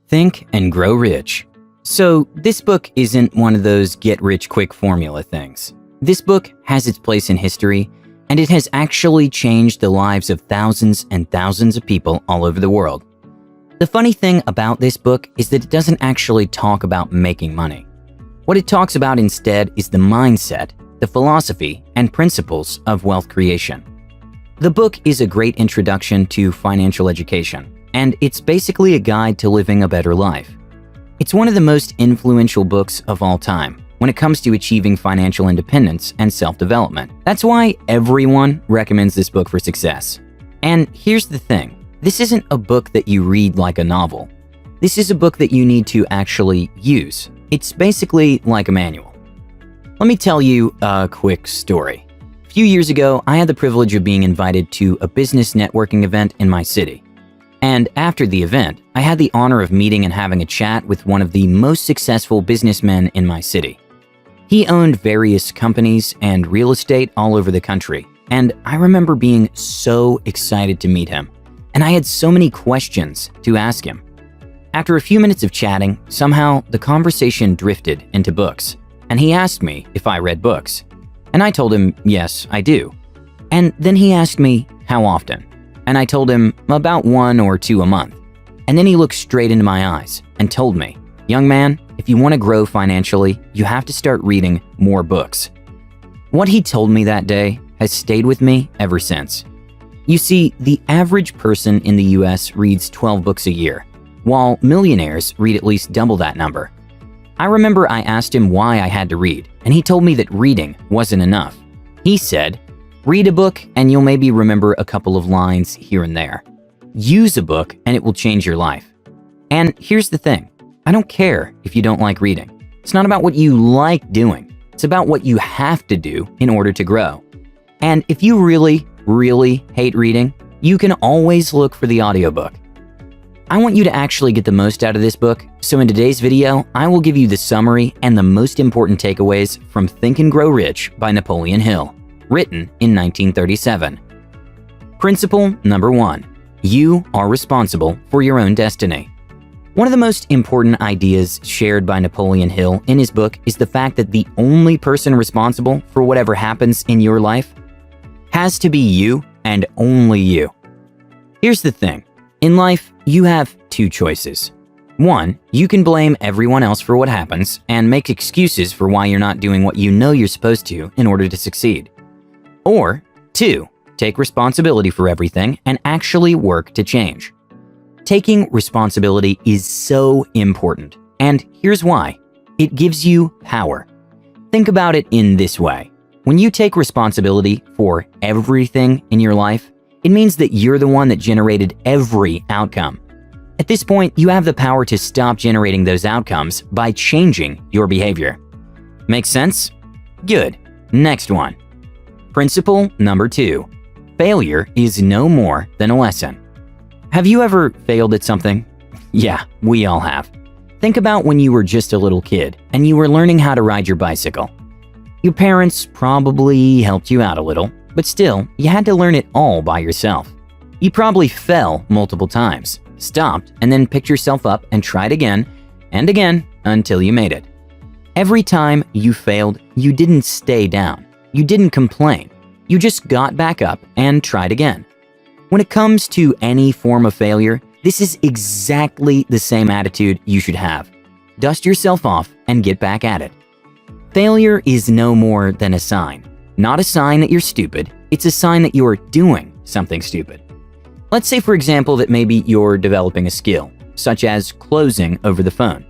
Think and Grow Rich. So this book isn't one of those get-rich-quick formula things. This book has its place in history, and it has actually changed the lives of thousands and thousands of people all over the world. The funny thing about this book is that it doesn't actually talk about making money. What it talks about instead is the mindset, the philosophy, and principles of wealth creation. The book is a great introduction to financial education, and it's basically a guide to living a better life. It's one of the most influential books of all time when it comes to achieving financial independence and self-development. That's why everyone recommends this book for success. And here's the thing, this isn't a book that you read like a novel. This is a book that you need to actually use. It's basically like a manual. Let me tell you a quick story. A few years ago, I had the privilege of being invited to a business networking event in my city. And after the event, I had the honor of meeting and having a chat with one of the most successful businessmen in my city. He owned various companies and real estate all over the country, and I remember being so excited to meet him, and I had so many questions to ask him. After a few minutes of chatting, somehow the conversation drifted into books, and he asked me if I read books. And I told him, yes, I do. And then he asked me how often. And I told him about 1 or 2 a month. And then he looked straight into my eyes and told me, young man, if you want to grow financially, you have to start reading more books. What he told me that day has stayed with me ever since. You see, the average person in the US reads 12 books a year, while millionaires read at least double that number. I remember I asked him why I had to read, and he told me that reading wasn't enough. He said, read a book and you'll maybe remember a couple of lines here and there. Use a book and it will change your life. And here's the thing, I don't care if you don't like reading. It's not about what you like doing. It's about what you have to do in order to grow. And if you really, really hate reading, you can always look for the audiobook. I want you to actually get the most out of this book, so in today's video, I will give you the summary and the most important takeaways from Think and Grow Rich by Napoleon Hill, written in 1937. Principle number 1, you are responsible for your own destiny. One of the most important ideas shared by Napoleon Hill in his book is the fact that the only person responsible for whatever happens in your life has to be you and only you. Here's the thing. In life, you have 2 choices. 1, you can blame everyone else for what happens and make excuses for why you're not doing what you know you're supposed to in order to succeed. Or 2, take responsibility for everything and actually work to change. Taking responsibility is so important, and here's why. It gives you power. Think about it in this way. When you take responsibility for everything in your life, it means that you're the one that generated every outcome. At this point, you have the power to stop generating those outcomes by changing your behavior. Make sense? Good. Next one. Principle number 2. Failure is no more than a lesson. Have you ever failed at something? Yeah, we all have. Think about when you were just a little kid and you were learning how to ride your bicycle. Your parents probably helped you out a little, but still, you had to learn it all by yourself. You probably fell multiple times, stopped, and then picked yourself up and tried again and again until you made it. Every time you failed, you didn't stay down. You didn't complain. You just got back up and tried again. When it comes to any form of failure, this is exactly the same attitude you should have. Dust yourself off and get back at it. Failure is no more than a sign. Not a sign that you're stupid, it's a sign that you're doing something stupid. Let's say, for example, that maybe you're developing a skill, such as closing over the phone.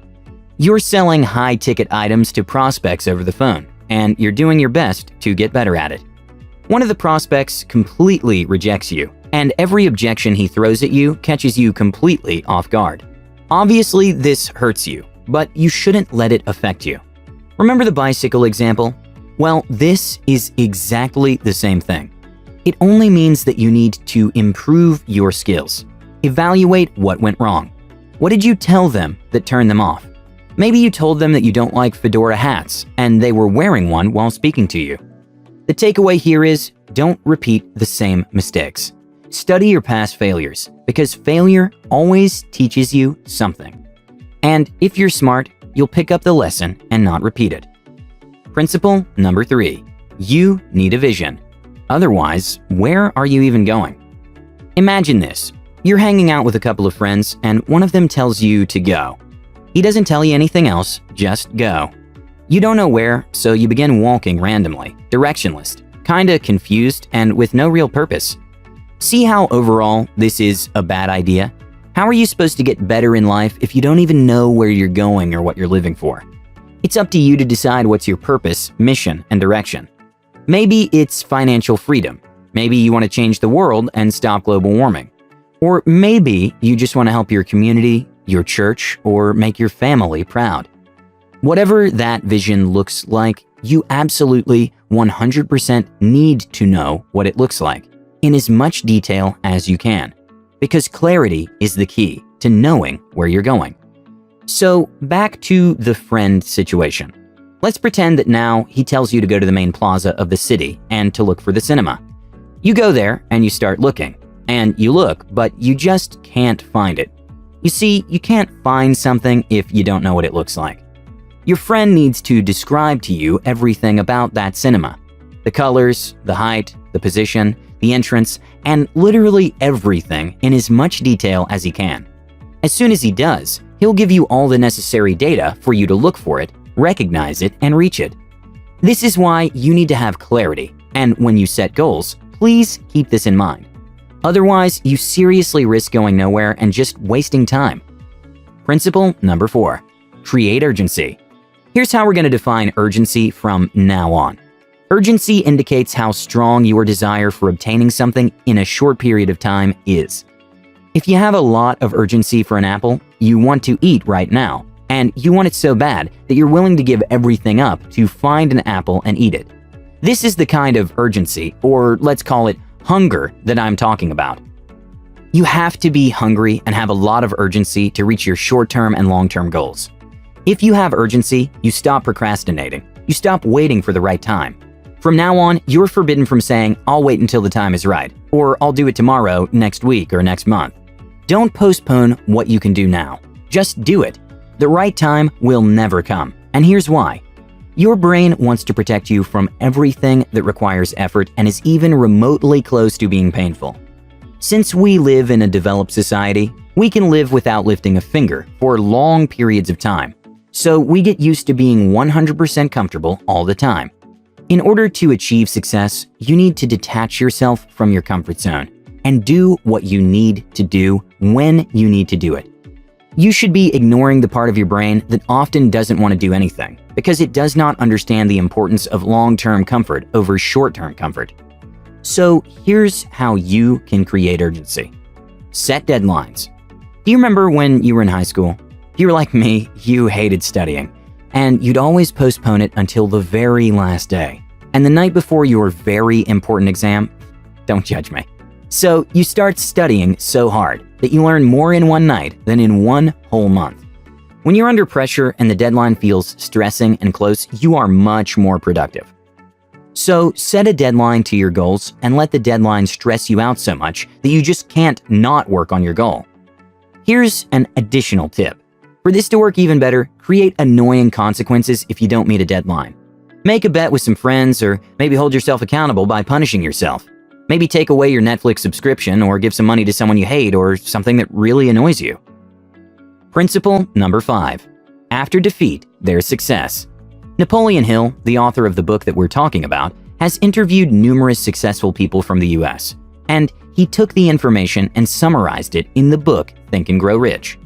You're selling high-ticket items to prospects over the phone, and you're doing your best to get better at it. One of the prospects completely rejects you, and every objection he throws at you catches you completely off guard. Obviously, this hurts you, but you shouldn't let it affect you. Remember the bicycle example? Well, this is exactly the same thing. It only means that you need to improve your skills. Evaluate what went wrong. What did you tell them that turned them off? Maybe you told them that you don't like fedora hats, and they were wearing one while speaking to you. The takeaway here is, don't repeat the same mistakes. Study your past failures, because failure always teaches you something. And if you're smart, you'll pick up the lesson and not repeat it. Principle number 3. You need a vision. Otherwise, where are you even going? Imagine this. You're hanging out with a couple of friends and one of them tells you to go. He doesn't tell you anything else, just go. You don't know where, so you begin walking randomly, directionless, kinda confused and with no real purpose. See how overall this is a bad idea? How are you supposed to get better in life if you don't even know where you're going or what you're living for? It's up to you to decide what's your purpose, mission, and direction. Maybe it's financial freedom. Maybe you want to change the world and stop global warming. Or maybe you just want to help your community, your church, or make your family proud. Whatever that vision looks like, you absolutely 100% need to know what it looks like in as much detail as you can, because clarity is the key to knowing where you're going. So back to the friend situation. Let's pretend that now he tells you to go to the main plaza of the city and to look for the cinema. You go there and you start looking, and you look, but you just can't find it. You see, you can't find something if you don't know what it looks like. Your friend needs to describe to you everything about that cinema. The colors, the height, the position, the entrance, and literally everything in as much detail as he can. As soon as he does, he'll give you all the necessary data for you to look for it, recognize it, and reach it. This is why you need to have clarity, and when you set goals, please keep this in mind. Otherwise, you seriously risk going nowhere and just wasting time. Principle number 4. Create urgency. Here's how we're going to define urgency from now on. Urgency indicates how strong your desire for obtaining something in a short period of time is. If you have a lot of urgency for an apple, you want to eat right now, and you want it so bad that you're willing to give everything up to find an apple and eat it. This is the kind of urgency, or let's call it hunger, that I'm talking about. You have to be hungry and have a lot of urgency to reach your short-term and long-term goals. If you have urgency, you stop procrastinating. You stop waiting for the right time. From now on, you're forbidden from saying, "I'll wait until the time is right," or "I'll do it tomorrow, next week, or next month." Don't postpone what you can do now. Just do it. The right time will never come, and here's why. Your brain wants to protect you from everything that requires effort and is even remotely close to being painful. Since we live in a developed society, we can live without lifting a finger for long periods of time. So we get used to being 100% comfortable all the time. In order to achieve success, you need to detach yourself from your comfort zone and do what you need to do when you need to do it. You should be ignoring the part of your brain that often doesn't want to do anything because it does not understand the importance of long-term comfort over short-term comfort. So here's how you can create urgency. Set deadlines. Do you remember when you were in high school? If you were like me, you hated studying, and you'd always postpone it until the very last day. And the night before your very important exam, don't judge me. So you start studying so hard that you learn more in one night than in one whole month. When you're under pressure and the deadline feels stressing and close, you are much more productive. So set a deadline to your goals and let the deadline stress you out so much that you just can't not work on your goal. Here's an additional tip. For this to work even better, create annoying consequences if you don't meet a deadline. Make a bet with some friends, or maybe hold yourself accountable by punishing yourself. Maybe take away your Netflix subscription or give some money to someone you hate or something that really annoys you. Principle number 5. After defeat, there's success. Napoleon Hill, the author of the book that we're talking about, has interviewed numerous successful people from the US, and he took the information and summarized it in the book Think and Grow Rich.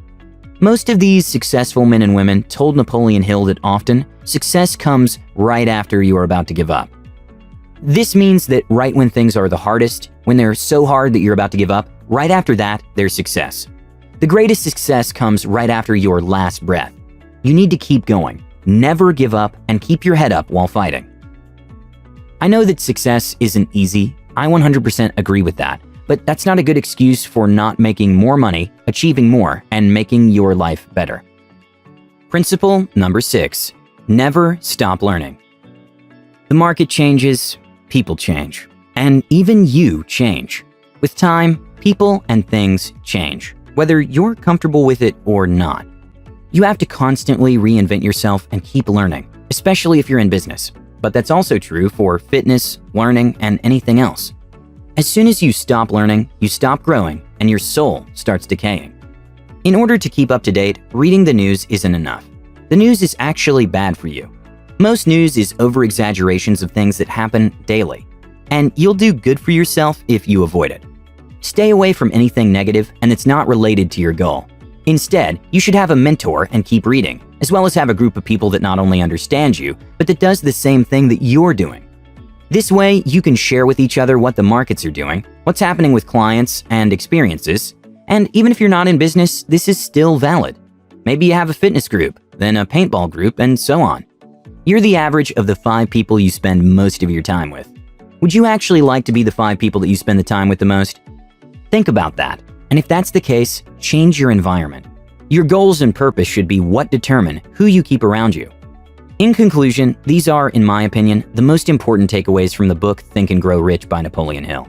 Most of these successful men and women told Napoleon Hill that often, success comes right after you are about to give up. This means that right when things are the hardest, when they're so hard that you're about to give up, right after that, there's success. The greatest success comes right after your last breath. You need to keep going, never give up, and keep your head up while fighting. I know that success isn't easy. I 100% agree with that. But that's not a good excuse for not making more money, achieving more, and making your life better. Principle number 6. Never stop learning. The market changes, people change, and even you change. With time, people and things change, whether you're comfortable with it or not. You have to constantly reinvent yourself and keep learning, especially if you're in business. But that's also true for fitness, learning, and anything else. As soon as you stop learning, you stop growing, and your soul starts decaying. In order to keep up to date, reading the news isn't enough. The news is actually bad for you. Most news is over-exaggerations of things that happen daily, and you'll do good for yourself if you avoid it. Stay away from anything negative and that's not related to your goal. Instead, you should have a mentor and keep reading, as well as have a group of people that not only understand you, but that does the same thing that you're doing. This way, you can share with each other what the markets are doing, what's happening with clients and experiences, and even if you're not in business, this is still valid. Maybe you have a fitness group, then a paintball group, and so on. You're the average of the 5 people you spend most of your time with. Would you actually like to be the 5 people that you spend the time with the most? Think about that, and if that's the case, change your environment. Your goals and purpose should be what determine who you keep around you. In conclusion, these are, in my opinion, the most important takeaways from the book Think and Grow Rich by Napoleon Hill.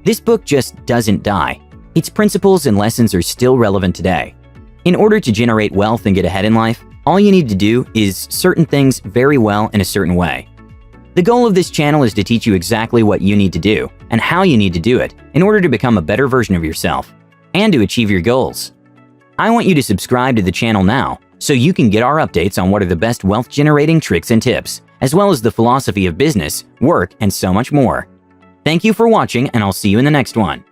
This book just doesn't die. Its principles and lessons are still relevant today. In order to generate wealth and get ahead in life, all you need to do is certain things very well in a certain way. The goal of this channel is to teach you exactly what you need to do and how you need to do it in order to become a better version of yourself and to achieve your goals. I want you to subscribe to the channel now so you can get our updates on what are the best wealth-generating tricks and tips, as well as the philosophy of business, work, and so much more. Thank you for watching, and I'll see you in the next one.